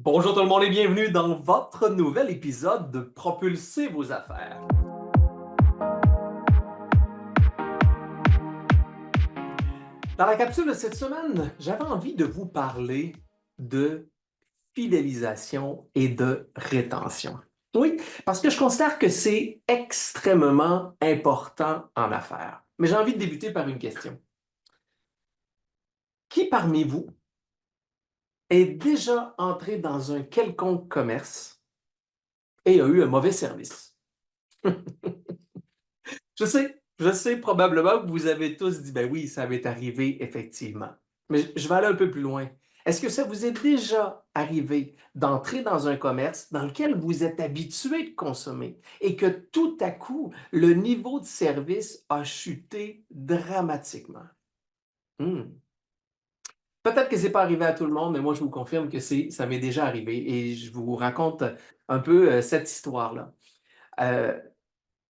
Bonjour tout le monde et bienvenue dans votre nouvel épisode de Propulser vos affaires. Dans la capsule de cette semaine, j'avais envie de vous parler de fidélisation et de rétention. Oui, parce que je considère que c'est extrêmement important en affaires. Mais j'ai envie de débuter par une question. Qui parmi vous est déjà entré dans un quelconque commerce et a eu un mauvais service? Je sais probablement que vous avez tous dit, ben oui, ça m'est arrivé effectivement. Mais je vais aller un peu plus loin. Est-ce que ça vous est déjà arrivé d'entrer dans un commerce dans lequel vous êtes habitué de consommer et que tout à coup, le niveau de service a chuté dramatiquement? Hmm. Peut-être que c'est pas arrivé à tout le monde, mais moi, je vous confirme que ça m'est déjà arrivé et je vous raconte un peu cette histoire-là. Euh,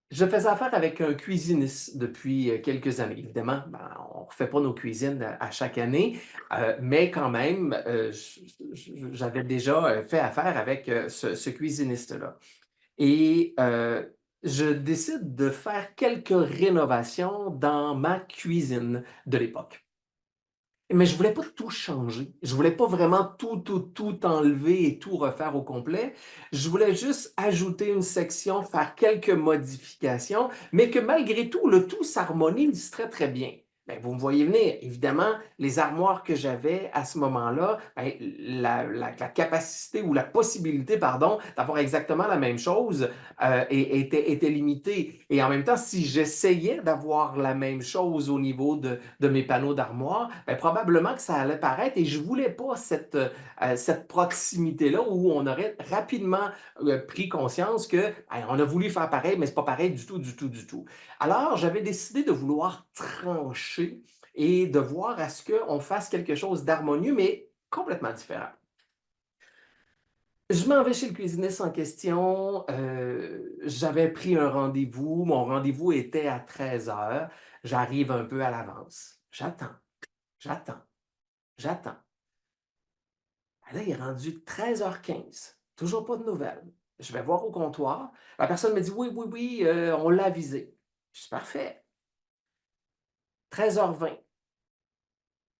Je faisais affaire avec un cuisiniste depuis quelques années. Évidemment, ben, on ne refait pas nos cuisines à chaque année, mais quand même, j'avais déjà fait affaire avec ce cuisiniste-là. Et je décide de faire quelques rénovations dans ma cuisine de l'époque. Mais je voulais pas tout changer. Je voulais pas vraiment tout enlever et tout refaire au complet. Je voulais juste ajouter une section, faire quelques modifications, mais que malgré tout, le tout s'harmonise très, très bien. Ben, vous me voyez venir. Évidemment, les armoires que j'avais à ce moment-là, ben, la capacité ou la possibilité, pardon, d'avoir exactement la même chose était limitée. Et en même temps, si j'essayais d'avoir la même chose au niveau de mes panneaux d'armoire, ben, probablement que ça allait paraître et je ne voulais pas cette proximité-là où on aurait rapidement pris conscience que hey, on a voulu faire pareil, mais c'est pas pareil du tout, du tout, du tout. Alors, j'avais décidé de vouloir trancher et de voir à ce qu'on fasse quelque chose d'harmonieux, mais complètement différent. Je m'en vais chez le cuisiniste en question. J'avais pris un rendez-vous. Mon rendez-vous était à 13 heures. J'arrive un peu à l'avance. J'attends, j'attends, j'attends. Ben là, il est rendu 13h15. Toujours pas de nouvelles. Je vais voir au comptoir. La personne me dit oui, oui, oui, on l'a avisé. Je dis parfait. 13h20.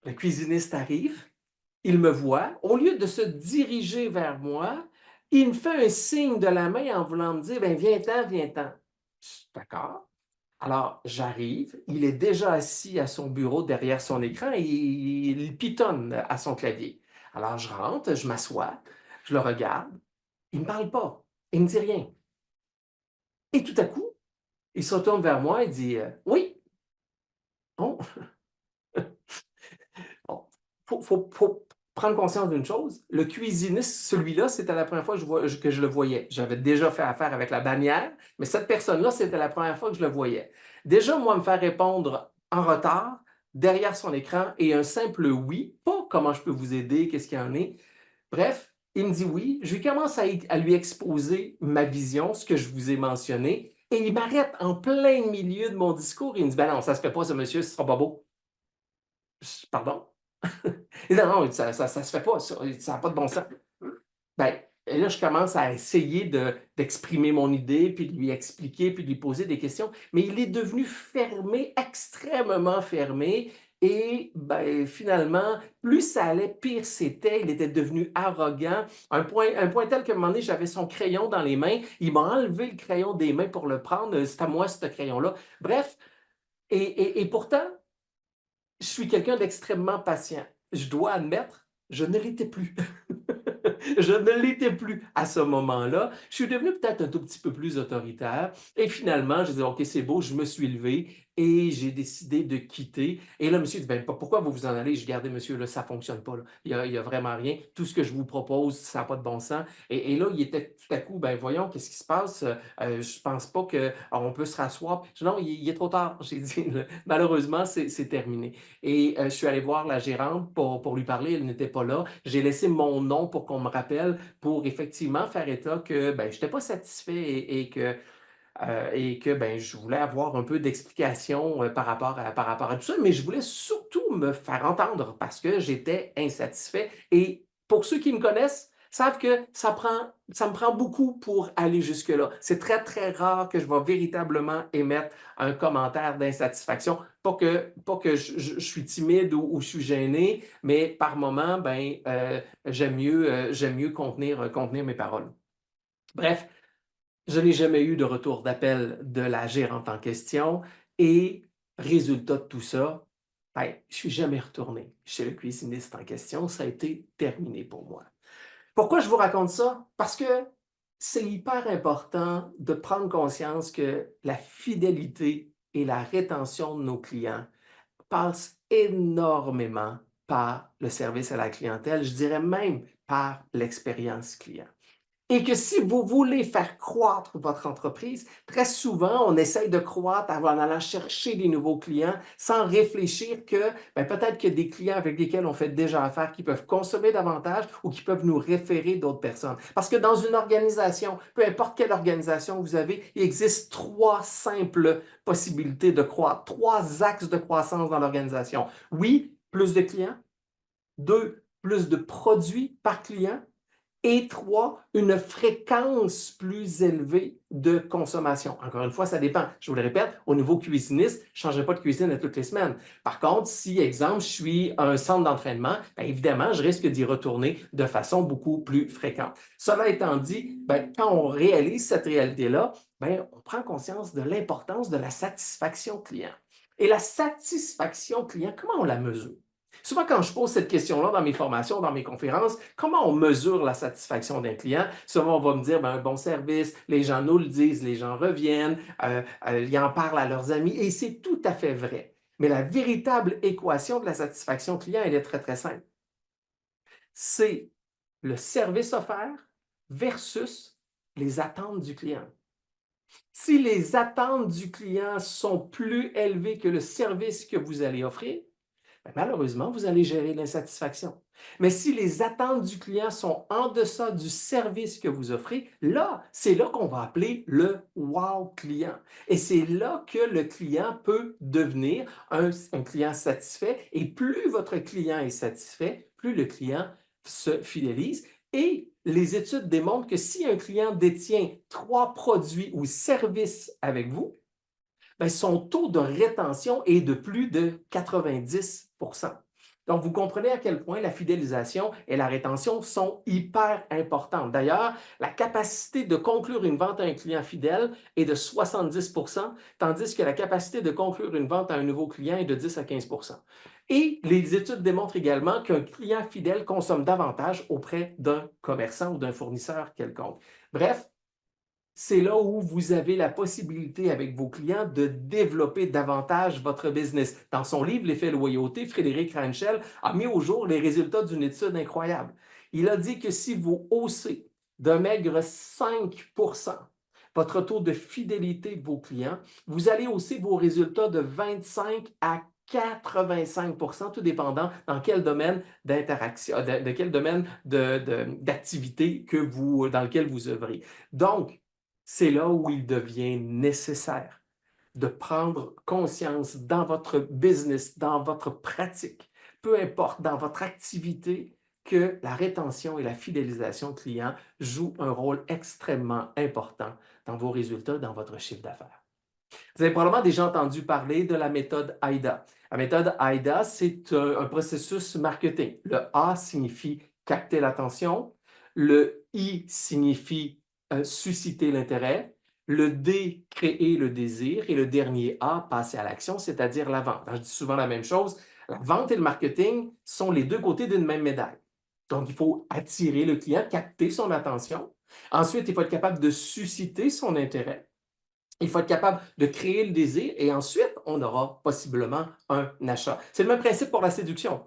Le cuisiniste arrive. Il me voit. Au lieu de se diriger vers moi, il me fait un signe de la main en voulant me dire ben, viens-t'en, viens-t'en. Je dis, d'accord. Alors, j'arrive. Il est déjà assis à son bureau derrière son écran et il pitonne à son clavier. Alors, je rentre, je m'assois, je le regarde. Il ne me parle pas. Il ne me dit rien. Et tout à coup, il se retourne vers moi et dit oui, bon, bon. Faut prendre conscience d'une chose. Le cuisiniste, celui-là, c'était la première fois que je le voyais. J'avais déjà fait affaire avec la bannière, mais cette personne-là, c'était la première fois que je le voyais. Déjà, moi, me faire répondre en retard, derrière son écran, et un simple oui, pas comment je peux vous aider, qu'est-ce qu'il y en est. Bref, il me dit oui. Je lui commence à lui exposer ma vision, ce que je vous ai mentionné, et il m'arrête en plein milieu de mon discours. Il me dit, ben non, ça se fait pas, ce monsieur, ce sera pas beau. Pardon? Non, non, ça se fait pas, ça n'a pas de bon sens. Ben, et là, je commence à essayer d'exprimer mon idée, puis de lui expliquer, puis de lui poser des questions, mais il est devenu fermé, extrêmement fermé, et ben, finalement, plus ça allait, pire c'était. Il était devenu arrogant, un point tel qu'à un moment donné, j'avais son crayon dans les mains, il m'a enlevé le crayon des mains pour le prendre, c'est à moi ce crayon-là. Bref, et pourtant, je suis quelqu'un d'extrêmement patient. Je dois admettre, je ne l'étais plus. Je ne l'étais plus à ce moment-là. Je suis devenu peut-être un tout petit peu plus autoritaire. Et finalement, je dis, OK, c'est beau, je me suis levé et j'ai décidé de quitter. Et là, monsieur dit, ben, pourquoi vous vous en allez? Je dis, regardez, monsieur, là, ça ne fonctionne pas. Là. Il y a vraiment rien. Tout ce que je vous propose, ça n'a pas de bon sens. Et là, il était tout à coup, ben, voyons, qu'est-ce qui se passe? Je ne pense pas qu'on peut se rasseoir. Je dis, non, il est trop tard. J'ai dit, malheureusement, c'est terminé. Et je suis allé voir la gérante pour lui parler, elle n'était pas là. J'ai laissé mon nom pour qu'on me rappelle, pour effectivement faire état que ben, je n'étais pas satisfait et que ben, je voulais avoir un peu d'explication par rapport à tout ça, mais je voulais surtout me faire entendre parce que j'étais insatisfait. Et pour ceux qui me connaissent, savent que ça me prend beaucoup pour aller jusque-là. C'est très, très rare que je vais véritablement émettre un commentaire d'insatisfaction. Pas que je suis timide ou je suis gêné, mais par moment, ben, j'aime mieux contenir mes paroles. Bref, je n'ai jamais eu de retour d'appel de la gérante en question et résultat de tout ça, ben, je suis jamais retourné chez le cuisiniste en question. Ça a été terminé pour moi. Pourquoi je vous raconte ça? Parce que c'est hyper important de prendre conscience que la fidélité et la rétention de nos clients passent énormément par le service à la clientèle, je dirais même par l'expérience client. Et que si vous voulez faire croître votre entreprise, très souvent, on essaye de croître en allant chercher des nouveaux clients sans réfléchir que peut-être qu'il y a des clients avec lesquels on fait déjà affaire qui peuvent consommer davantage ou qui peuvent nous référer d'autres personnes. Parce que dans une organisation, peu importe quelle organisation vous avez, il existe trois simples possibilités de croître, trois axes de croissance dans l'organisation. Oui, plus de clients. Deux, plus de produits par client. Et trois, une fréquence plus élevée de consommation. Encore une fois, ça dépend. Je vous le répète, au niveau cuisiniste, je ne changerai pas de cuisine à toutes les semaines. Par contre, si, exemple, je suis un centre d'entraînement, bien évidemment, je risque d'y retourner de façon beaucoup plus fréquente. Cela étant dit, bien, quand on réalise cette réalité-là, bien, on prend conscience de l'importance de la satisfaction client. Et la satisfaction client, comment on la mesure? Souvent, quand je pose cette question-là dans mes formations, dans mes conférences, comment on mesure la satisfaction d'un client? Souvent, on va me dire, un bon service, les gens nous le disent, les gens reviennent, ils en parlent à leurs amis, et c'est tout à fait vrai. Mais la véritable équation de la satisfaction client, elle est très, très simple. C'est le service offert versus les attentes du client. Si les attentes du client sont plus élevées que le service que vous allez offrir, malheureusement, vous allez gérer l'insatisfaction. Mais si les attentes du client sont en deçà du service que vous offrez, là, c'est là qu'on va appeler le wow client. Et c'est là que le client peut devenir un client satisfait. Et plus votre client est satisfait, plus le client se fidélise. Et les études démontrent que si un client détient 3 produits ou services avec vous, bien, son taux de rétention est de plus de 90 %. Donc, vous comprenez à quel point la fidélisation et la rétention sont hyper importantes. D'ailleurs, la capacité de conclure une vente à un client fidèle est de 70 %, tandis que la capacité de conclure une vente à un nouveau client est de 10 à 15 %. Et les études démontrent également qu'un client fidèle consomme davantage auprès d'un commerçant ou d'un fournisseur quelconque. Bref, c'est là où vous avez la possibilité avec vos clients de développer davantage votre business. Dans son livre L'effet loyauté, Frédéric Ranchel a mis au jour les résultats d'une étude incroyable. Il a dit que si vous haussez d'un maigre 5 votre taux de fidélité de vos clients, vous allez hausser vos résultats de 25 à 85 tout dépendant dans quel domaine d'interaction, de quel domaine d'activité dans lequel vous œuvrez. Donc, c'est là où il devient nécessaire de prendre conscience dans votre business, dans votre pratique, peu importe, dans votre activité, que la rétention et la fidélisation client jouent un rôle extrêmement important dans vos résultats, dans votre chiffre d'affaires. Vous avez probablement déjà entendu parler de la méthode AIDA. La méthode AIDA, c'est un processus marketing. Le A signifie capter l'attention, le I signifie susciter l'intérêt, le D, créer le désir, et le dernier A, passer à l'action, c'est-à-dire la vente. Alors, je dis souvent la même chose, la vente et le marketing sont les deux côtés d'une même médaille. Donc, il faut attirer le client, capter son attention. Ensuite, il faut être capable de susciter son intérêt. Il faut être capable de créer le désir et ensuite, on aura possiblement un achat. C'est le même principe pour la séduction.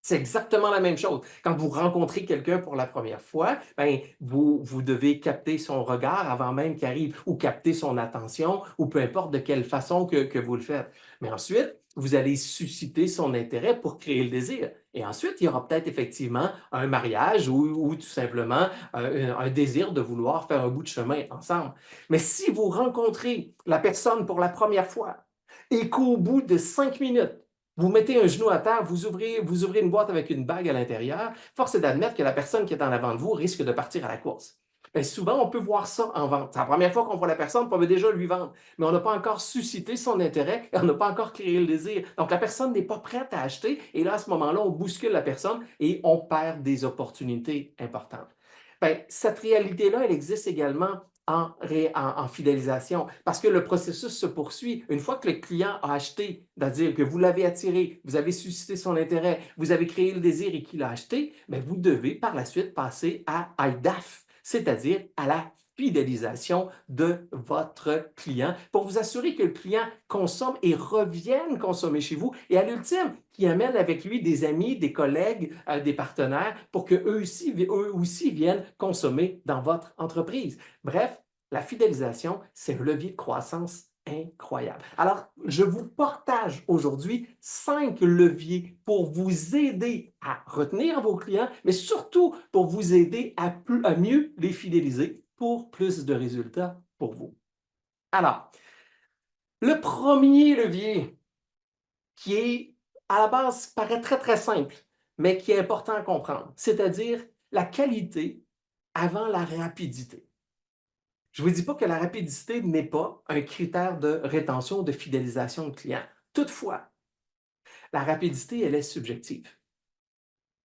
C'est exactement la même chose. Quand vous rencontrez quelqu'un pour la première fois, ben, vous devez capter son regard avant même qu'il arrive, ou capter son attention, ou peu importe de quelle façon que vous le faites. Mais ensuite, vous allez susciter son intérêt pour créer le désir. Et ensuite, il y aura peut-être effectivement un mariage ou tout simplement un désir de vouloir faire un bout de chemin ensemble. Mais si vous rencontrez la personne pour la première fois et qu'au bout de 5 minutes, Vous mettez un genou à terre, vous ouvrez une boîte avec une bague à l'intérieur. Force est d'admettre que la personne qui est en avant de vous risque de partir à la course. Bien, souvent, on peut voir ça en vente. C'est la première fois qu'on voit la personne, on veut déjà lui vendre. Mais on n'a pas encore suscité son intérêt et on n'a pas encore créé le désir. Donc, la personne n'est pas prête à acheter. Et là, à ce moment-là, on bouscule la personne et on perd des opportunités importantes. Bien, cette réalité-là, elle existe également en fidélisation parce que le processus se poursuit. Une fois que le client a acheté, c'est-à-dire que vous l'avez attiré, vous avez suscité son intérêt, vous avez créé le désir et qu'il a acheté, bien, vous devez par la suite passer à IDAF, c'est-à-dire à la fidélisation de votre client pour vous assurer que le client consomme et revienne consommer chez vous et à l'ultime, qui amène avec lui des amis, des collègues, des partenaires pour qu'eux aussi viennent consommer dans votre entreprise. Bref, la fidélisation, c'est un levier de croissance incroyable. Alors, je vous partage aujourd'hui 5 leviers pour vous aider à retenir vos clients, mais surtout pour vous aider à mieux les fidéliser pour plus de résultats pour vous. Alors, le premier levier qui est, à la base, paraît très, très simple, mais qui est important à comprendre, c'est-à-dire la qualité avant la rapidité. Je ne vous dis pas que la rapidité n'est pas un critère de rétention ou de fidélisation de clients. Toutefois, la rapidité, elle est subjective.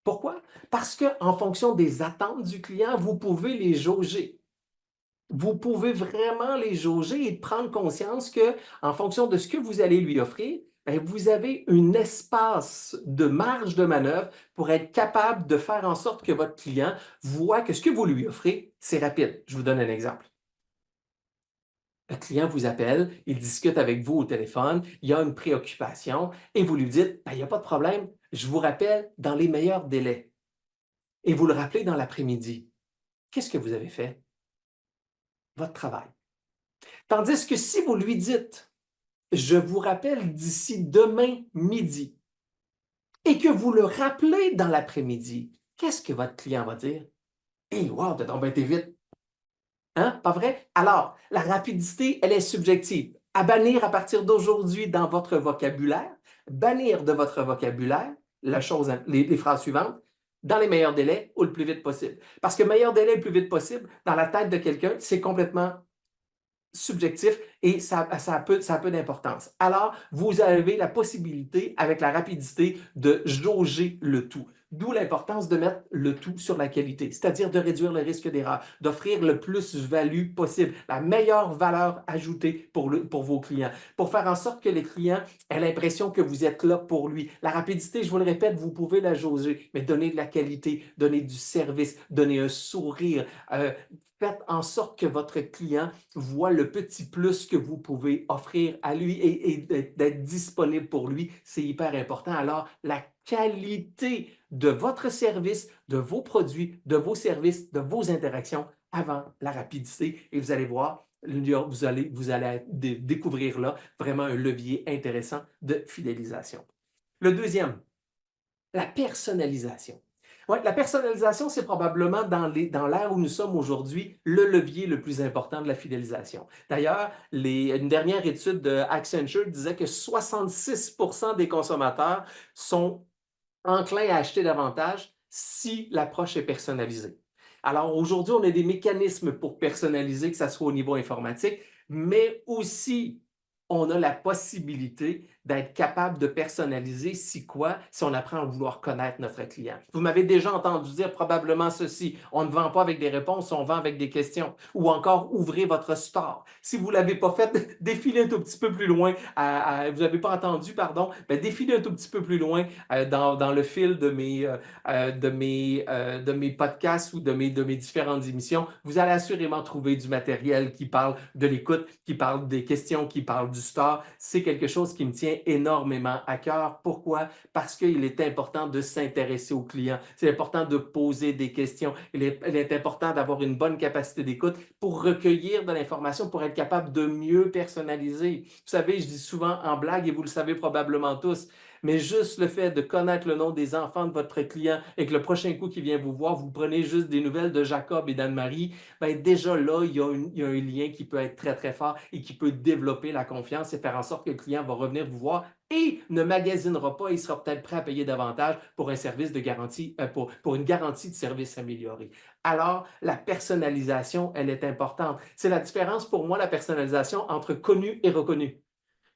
Pourquoi? Parce qu'en fonction des attentes du client, vous pouvez les jauger. Vous pouvez vraiment les jauger et prendre conscience que, en fonction de ce que vous allez lui offrir, bien, vous avez un espace de marge de manœuvre pour être capable de faire en sorte que votre client voit que ce que vous lui offrez, c'est rapide. Je vous donne un exemple. Le client vous appelle, il discute avec vous au téléphone, il y a une préoccupation et vous lui dites, ben, il n'y a pas de problème, je vous rappelle dans les meilleurs délais. Et vous le rappelez dans l'après-midi. Qu'est-ce que vous avez fait? Votre travail. Tandis que si vous lui dites, je vous rappelle d'ici demain midi, et que vous le rappelez dans l'après-midi, qu'est-ce que votre client va dire? Hey, wow, t'as donc bien été vite. Hein? Pas vrai? Alors, la rapidité, elle est subjective. À bannir à partir d'aujourd'hui dans votre vocabulaire, bannir de votre vocabulaire les phrases suivantes, dans les meilleurs délais ou le plus vite possible. Parce que meilleur délai le plus vite possible, dans la tête de quelqu'un, c'est complètement subjectif et ça a peu d'importance. Alors, vous avez la possibilité, avec la rapidité, de jauger le tout. D'où l'importance de mettre le tout sur la qualité, c'est-à-dire de réduire le risque d'erreur, d'offrir le plus value possible, la meilleure valeur ajoutée pour vos clients, pour faire en sorte que les clients aient l'impression que vous êtes là pour lui. La rapidité, je vous le répète, vous pouvez la jauger, mais donner de la qualité, donner du service, donner un sourire, faites en sorte que votre client voit le petit plus que vous pouvez offrir à lui et d'être disponible pour lui. C'est hyper important. Alors, la qualité de votre service, de vos produits, de vos services, de vos interactions avant la rapidité. Et vous allez voir, vous allez découvrir là vraiment un levier intéressant de fidélisation. Le deuxième, la personnalisation. Ouais, la personnalisation, c'est probablement dans l'ère où nous sommes aujourd'hui, le levier le plus important de la fidélisation. D'ailleurs, une dernière étude de Accenture disait que 66% des consommateurs sont enclins à acheter davantage si l'approche est personnalisée. Alors aujourd'hui, on a des mécanismes pour personnaliser, que ce soit au niveau informatique, mais aussi on a la possibilité d'être capable de personnaliser si on apprend à vouloir connaître notre client. Vous m'avez déjà entendu dire probablement ceci, on ne vend pas avec des réponses, on vend avec des questions. Ou encore, ouvrez votre store. Si vous ne l'avez pas fait, défilez un tout petit peu plus loin, vous n'avez pas entendu, pardon, mais défilez un tout petit peu plus loin dans le fil de mes podcasts ou de mes différentes émissions. Vous allez assurément trouver du matériel qui parle de l'écoute, qui parle des questions, qui parle du store. C'est quelque chose qui me tient énormément à cœur. Pourquoi? Parce qu'il est important de s'intéresser aux clients. C'est important de poser des questions. Il est important d'avoir une bonne capacité d'écoute pour recueillir de l'information, pour être capable de mieux personnaliser. Vous savez, je dis souvent en blague, et vous le savez probablement tous, mais juste le fait de connaître le nom des enfants de votre client et que le prochain coup qu'il vient vous voir, vous prenez juste des nouvelles de Jacob et d'Anne-Marie, ben déjà là, il y a un lien qui peut être très, très fort et qui peut développer la confiance et faire en sorte que le client va revenir vous voir et ne magasinera pas et sera peut-être prêt à payer davantage pour un service de garantie, pour une garantie de service améliorée. Alors, la personnalisation, elle est importante. C'est la différence pour moi, la personnalisation entre connu et reconnu.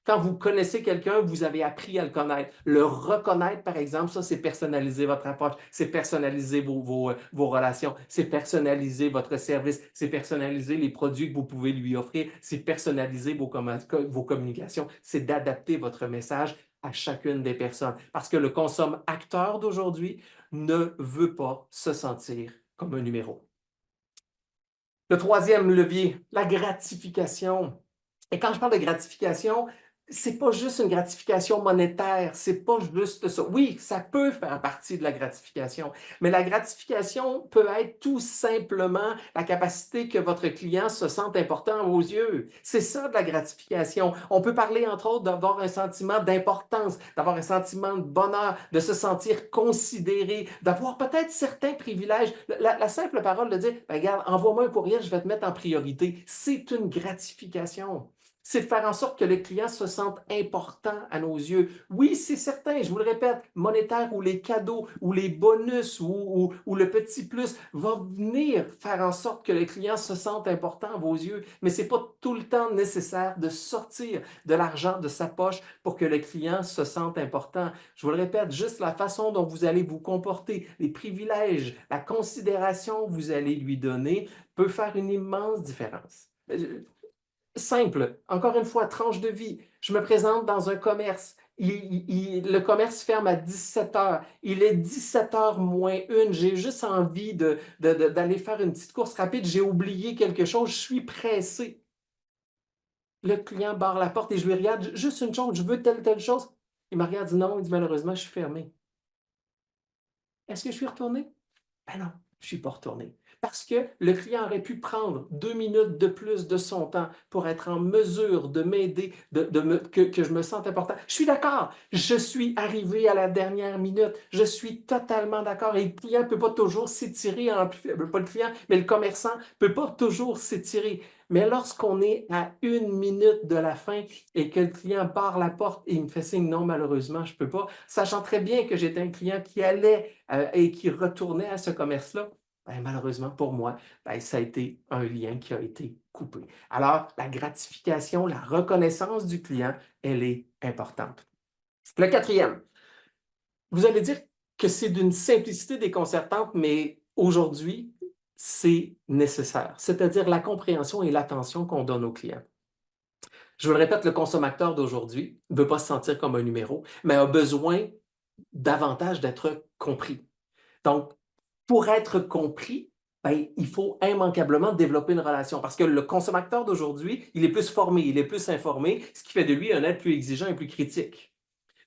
Quand vous connaissez quelqu'un, vous avez appris à le connaître. Le reconnaître, par exemple, ça, c'est personnaliser votre approche, c'est personnaliser vos relations, c'est personnaliser votre service, c'est personnaliser les produits que vous pouvez lui offrir, c'est personnaliser vos communications, c'est d'adapter votre message à chacune des personnes. Parce que le consommateur d'aujourd'hui ne veut pas se sentir comme un numéro. Le troisième levier, la gratification. Et quand je parle de gratification, c'est pas juste une gratification monétaire, c'est pas juste ça. Oui, ça peut faire partie de la gratification, mais la gratification peut être tout simplement la capacité que votre client se sente important à vos yeux. C'est ça de la gratification. On peut parler entre autres d'avoir un sentiment d'importance, d'avoir un sentiment de bonheur, de se sentir considéré, d'avoir peut-être certains privilèges. La simple parole de dire, ben, regarde, envoie-moi un courriel, je vais te mettre en priorité. C'est une gratification. C'est de faire en sorte que le client se sente important à nos yeux. Oui, c'est certain, je vous le répète, monétaire ou les cadeaux ou les bonus ou le petit plus va venir faire en sorte que le client se sente important à vos yeux, mais ce n'est pas tout le temps nécessaire de sortir de l'argent de sa poche pour que le client se sente important. Je vous le répète, juste la façon dont vous allez vous comporter, les privilèges, la considération que vous allez lui donner peut faire une immense différence. Simple, encore une fois, tranche de vie. Je me présente dans un commerce. Le commerce ferme à 17 heures. Il est 17 heures moins une. J'ai juste envie d'aller faire une petite course rapide. J'ai oublié quelque chose. Je suis pressé. Le client barre la porte et je lui regarde. Juste une chose, je veux telle chose. Il me regarde, dit non. Il dit malheureusement, je suis fermé. Est-ce que je suis retourné? Ben non, je ne suis pas retourné. Parce que le client aurait pu prendre 2 minutes de plus de son temps pour être en mesure de m'aider, que je me sente important. Je suis d'accord, je suis arrivé à la dernière minute. Je suis totalement d'accord. Et le client ne peut pas toujours s'étirer, pas le client, mais le commerçant ne peut pas toujours s'étirer. Mais lorsqu'on est à 1 minute de la fin et que le client barre la porte et il me fait signe non, malheureusement, je ne peux pas, sachant très bien que j'étais un client qui allait et qui retournait à ce commerce-là, ben, malheureusement pour moi, ben, ça a été un lien qui a été coupé. Alors, la gratification, la reconnaissance du client, elle est importante. Le quatrième, vous allez dire que c'est d'une simplicité déconcertante, mais aujourd'hui, c'est nécessaire, c'est-à-dire la compréhension et l'attention qu'on donne aux clients. Je vous le répète, le consommateur d'aujourd'hui ne veut pas se sentir comme un numéro, mais a besoin davantage d'être compris. Donc, pour être compris, ben, il faut immanquablement développer une relation parce que le consommateur d'aujourd'hui, il est plus formé, il est plus informé, ce qui fait de lui un être plus exigeant et plus critique.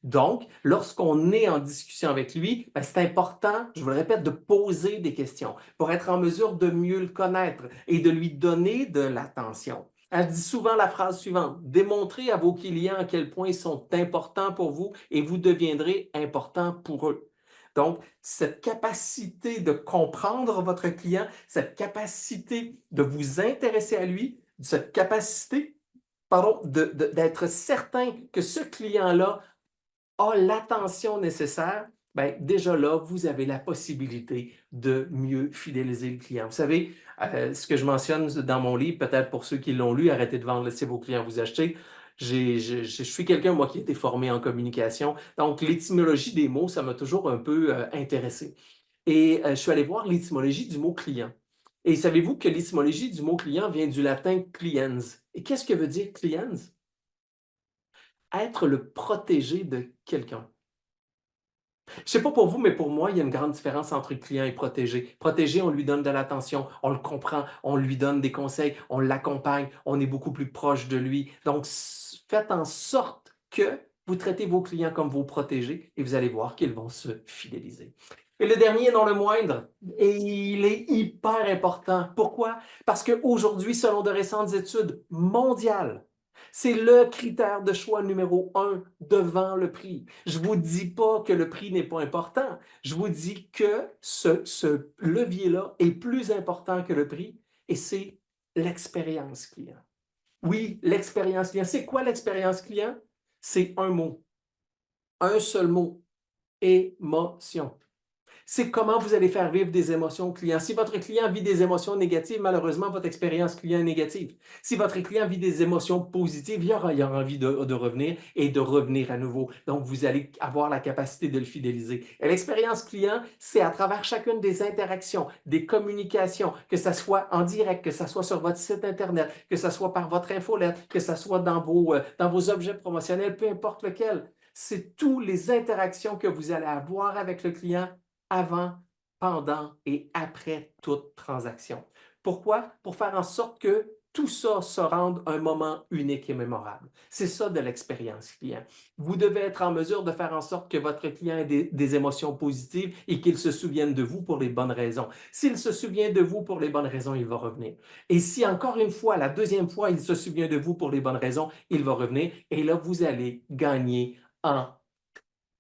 Donc, lorsqu'on est en discussion avec lui, ben, c'est important, je vous le répète, de poser des questions pour être en mesure de mieux le connaître et de lui donner de l'attention. Je dis souvent la phrase suivante, démontrez à vos clients à quel point ils sont importants pour vous et vous deviendrez important pour eux. Donc, cette capacité de comprendre votre client, cette capacité de vous intéresser à lui, cette capacité, pardon, d'être certain que ce client-là a l'attention nécessaire, bien, déjà là, vous avez la possibilité de mieux fidéliser le client. Vous savez, ce que je mentionne dans mon livre, peut-être pour ceux qui l'ont lu, Arrêtez de vendre, laissez vos clients vous acheter. Je suis quelqu'un, moi, qui a été formé en communication. Donc, l'étymologie des mots, ça m'a toujours un peu intéressé. Et je suis allé voir l'étymologie du mot client. Et savez-vous que l'étymologie du mot client vient du latin cliens? Et qu'est-ce que veut dire cliens? Être le protégé de quelqu'un. Je ne sais pas pour vous, mais pour moi, il y a une grande différence entre client et protégé. Protégé, on lui donne de l'attention, on le comprend, on lui donne des conseils, on l'accompagne, on est beaucoup plus proche de lui. Donc, faites en sorte que vous traitez vos clients comme vos protégés et vous allez voir qu'ils vont se fidéliser. Et le dernier, non le moindre, et il est hyper important. Pourquoi? Parce qu'aujourd'hui, selon de récentes études mondiales, C'est le critère de choix numéro 1 devant le prix. Je ne vous dis pas que le prix n'est pas important. Je vous dis que ce levier-là est plus important que le prix et c'est l'expérience client. Oui, l'expérience client. C'est quoi l'expérience client? C'est un mot, un seul mot, émotion. C'est comment vous allez faire vivre des émotions au client. Si votre client vit des émotions négatives, malheureusement, votre expérience client est négative. Si votre client vit des émotions positives, il aura envie de revenir et de revenir à nouveau. Donc, vous allez avoir la capacité de le fidéliser. Et l'expérience client, c'est à travers chacune des interactions, des communications, que ce soit en direct, que ce soit sur votre site Internet, que ce soit par votre infolette, que ce soit dans vos objets promotionnels, peu importe lequel. C'est toutes les interactions que vous allez avoir avec le client avant, pendant et après toute transaction. Pourquoi? Pour faire en sorte que tout ça se rende un moment unique et mémorable. C'est ça de l'expérience client. Vous devez être en mesure de faire en sorte que votre client ait des émotions positives et qu'il se souvienne de vous pour les bonnes raisons. S'il se souvient de vous pour les bonnes raisons, il va revenir. Et si encore une fois, la deuxième fois, il se souvient de vous pour les bonnes raisons, il va revenir. Et là, vous allez gagner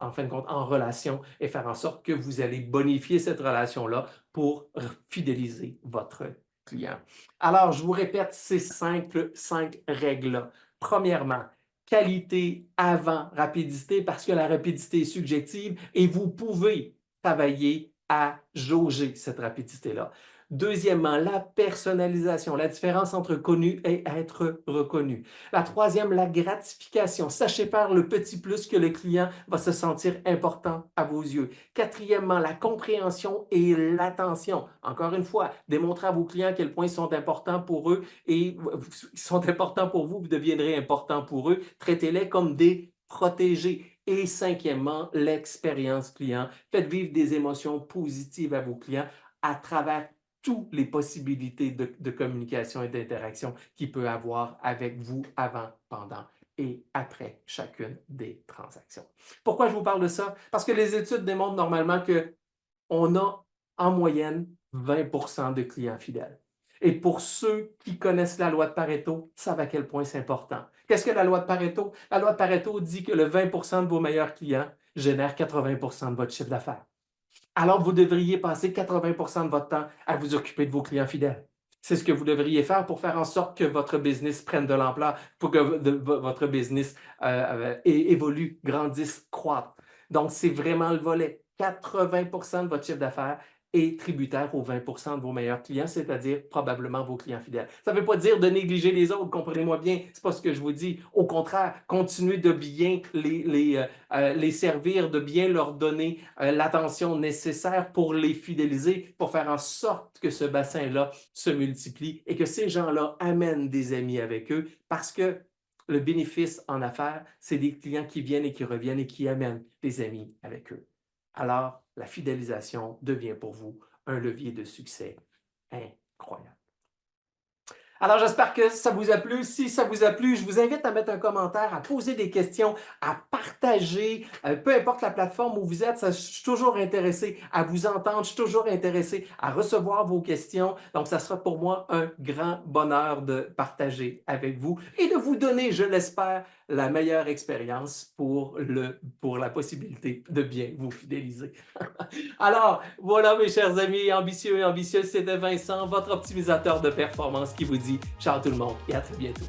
en fin de compte, en relation et faire en sorte que vous allez bonifier cette relation-là pour fidéliser votre client. Alors, je vous répète ces cinq règles-là. Premièrement, qualité avant rapidité parce que la rapidité est subjective et vous pouvez travailler à jauger cette rapidité-là. Deuxièmement, la personnalisation, la différence entre connu et être reconnu. La troisième, la gratification. Sachez faire le petit plus que le client va se sentir important à vos yeux. Quatrièmement, la compréhension et l'attention. Encore une fois, démontrez à vos clients à quel point ils sont importants pour eux et ils sont importants pour vous, vous deviendrez important pour eux. Traitez-les comme des protégés. Et cinquièmement, l'expérience client. Faites vivre des émotions positives à vos clients à travers toutes les possibilités de communication et d'interaction qu'il peut avoir avec vous avant, pendant et après chacune des transactions. Pourquoi je vous parle de ça? Parce que les études démontrent normalement qu'on a en moyenne 20% de clients fidèles. Et pour ceux qui connaissent la loi de Pareto, savent à quel point c'est important. Qu'est-ce que la loi de Pareto? La loi de Pareto dit que le 20% de vos meilleurs clients génèrent 80% de votre chiffre d'affaires. Alors, vous devriez passer 80% de votre temps à vous occuper de vos clients fidèles. C'est ce que vous devriez faire pour faire en sorte que votre business prenne de l'ampleur, pour que votre business évolue, grandisse, croître. Donc, c'est vraiment le volet. 80% de votre chiffre d'affaires est tributaire aux 20% de vos meilleurs clients, c'est-à-dire probablement vos clients fidèles. Ça ne veut pas dire de négliger les autres, comprenez-moi bien, ce n'est pas ce que je vous dis. Au contraire, continuez de bien les servir, de bien leur donner l'attention nécessaire pour les fidéliser, pour faire en sorte que ce bassin-là se multiplie et que ces gens-là amènent des amis avec eux parce que le bénéfice en affaires, c'est des clients qui viennent et qui reviennent et qui amènent des amis avec eux. Alors, la fidélisation devient pour vous un levier de succès incroyable. Alors, j'espère que ça vous a plu. Si ça vous a plu, je vous invite à mettre un commentaire, à poser des questions, à partager. Peu importe la plateforme où vous êtes, je suis toujours intéressé à vous entendre. Je suis toujours intéressé à recevoir vos questions. Donc, ça sera pour moi un grand bonheur de partager avec vous et de vous donner, je l'espère, la meilleure expérience pour la possibilité de bien vous fidéliser. Alors, voilà mes chers amis ambitieux et ambitieuses, c'était Vincent, votre optimisateur de performance qui vous dit ciao tout le monde et à très bientôt.